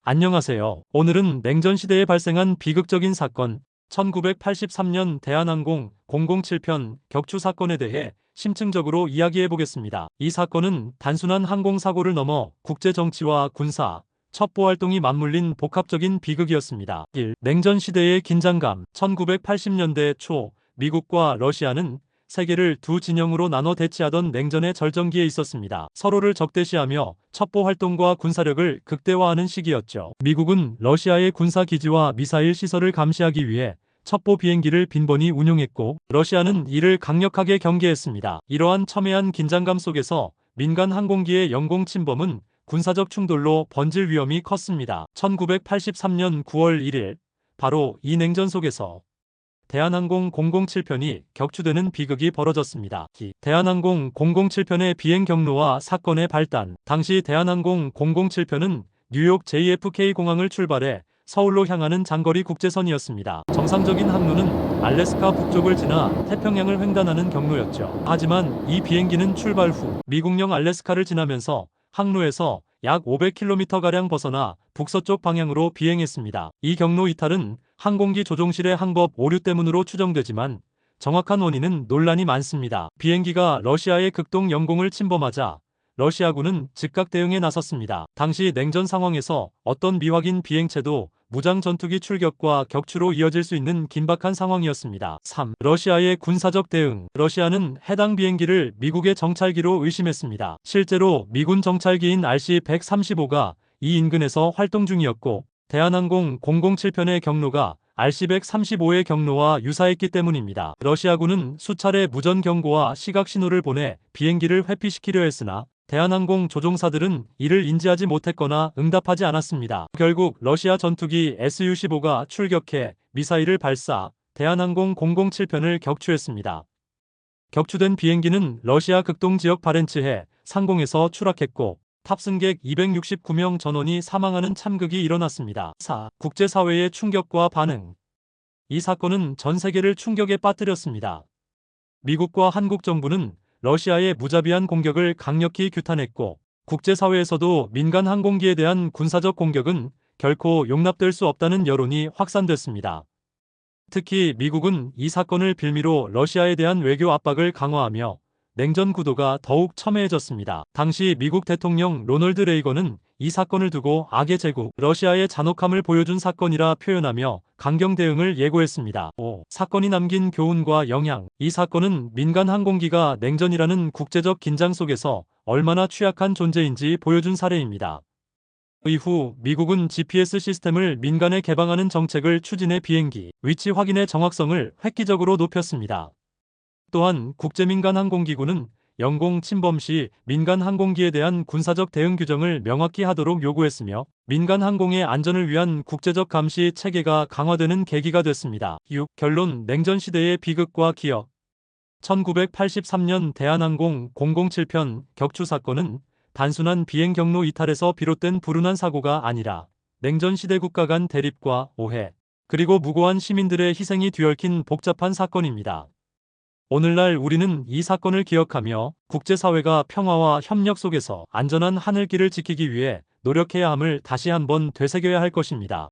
안녕하세요. 오늘은 냉전 시대에 발생한 비극적인 사건, 1983년 대한항공 007편 격추 사건에 대해 심층적으로 이야기해 보겠습니다. 이 사건은 단순한 항공사고를 넘어 국제 정치와 군사, 첩보 활동이 맞물린 복합적인 비극이었습니다. 1. 냉전 시대의 긴장감. 1980년대 초 미국과 러시아는 세계를 두 진영으로 나눠 대치하던 냉전의 절정기에 있었습니다. 서로를 적대시하며 첩보 활동과 군사력을 극대화하는 시기였죠. 미국은 러시아의 군사 기지와 미사일 시설을 감시하기 위해 첩보 비행기를 빈번히 운용했고, 러시아는 이를 강력하게 경계했습니다. 이러한 첨예한 긴장감 속에서 민간 항공기의 영공 침범은 군사적 충돌로 번질 위험이 컸습니다. 1983년 9월 1일, 바로 이 냉전 속에서 대한항공 007편이 격추되는 비극이 벌어졌습니다. 대한항공 007편의 비행 경로와 사건의 발단. 당시 대한항공 007편은 뉴욕 JFK 공항을 출발해 서울로 향하는 장거리 국제선이었습니다. 정상적인 항로는 알래스카 북쪽을 지나 태평양을 횡단하는 경로였죠. 하지만 이 비행기는 출발 후 미국령 알래스카를 지나면서 항로에서 약 500km가량 벗어나 북서쪽 방향으로 비행했습니다. 이 경로 이탈은 항공기 조종실의 항법 오류 때문으로 추정되지만 정확한 원인은 논란이 많습니다. 비행기가 러시아의 극동 영공을 침범하자 러시아군은 즉각 대응에 나섰습니다. 당시 냉전 상황에서 어떤 미확인 비행체도 무장 전투기 출격과 격추로 이어질 수 있는 긴박한 상황이었습니다. 3. 러시아의 군사적 대응. 러시아는 해당 비행기를 미국의 정찰기로 의심했습니다. 실제로 미군 정찰기인 RC-135가 이 인근에서 활동 중이었고, 대한항공 007편의 경로가 RC-135의 경로와 유사했기 때문입니다. 러시아군은 수차례 무전 경고와 시각 신호를 보내 비행기를 회피시키려 했으나 대한항공 조종사들은 이를 인지하지 못했거나 응답하지 않았습니다. 결국 러시아 전투기 Su-15가 출격해 미사일을 발사, 대한항공 007편을 격추했습니다. 격추된 비행기는 러시아 극동 지역 바렌츠해 상공에서 추락했고, 탑승객 269명 전원이 사망하는 참극이 일어났습니다. 4. 국제사회의 충격과 반응. 이 사건은 전 세계를 충격에 빠뜨렸습니다. 미국과 한국 정부는 러시아의 무자비한 공격을 강력히 규탄했고, 국제사회에서도 민간 항공기에 대한 군사적 공격은 결코 용납될 수 없다는 여론이 확산됐습니다. 특히 미국은 이 사건을 빌미로 러시아에 대한 외교 압박을 강화하며 냉전 구도가 더욱 첨예해졌습니다. 당시 미국 대통령 로널드 레이건은 이 사건을 두고 악의 제국, 러시아의 잔혹함을 보여준 사건이라 표현하며 강경 대응을 예고했습니다. 5. 사건이 남긴 교훈과 영향. 이 사건은 민간 항공기가 냉전이라는 국제적 긴장 속에서 얼마나 취약한 존재인지 보여준 사례입니다. 이후 미국은 GPS 시스템을 민간에 개방하는 정책을 추진해 비행기 위치 확인의 정확성을 획기적으로 높였습니다. 또한 국제민간항공기구는 영공 침범 시 민간 항공기에 대한 군사적 대응 규정을 명확히 하도록 요구했으며, 민간 항공의 안전을 위한 국제적 감시 체계가 강화되는 계기가 됐습니다. 6. 결론. 냉전 시대의 비극과 기억. 1983년 대한항공 007편 격추 사건은 단순한 비행 경로 이탈에서 비롯된 불운한 사고가 아니라 냉전 시대 국가 간 대립과 오해, 그리고 무고한 시민들의 희생이 뒤얽힌 복잡한 사건입니다. 오늘날 우리는 이 사건을 기억하며 국제사회가 평화와 협력 속에서 안전한 하늘길을 지키기 위해 노력해야 함을 다시 한번 되새겨야 할 것입니다.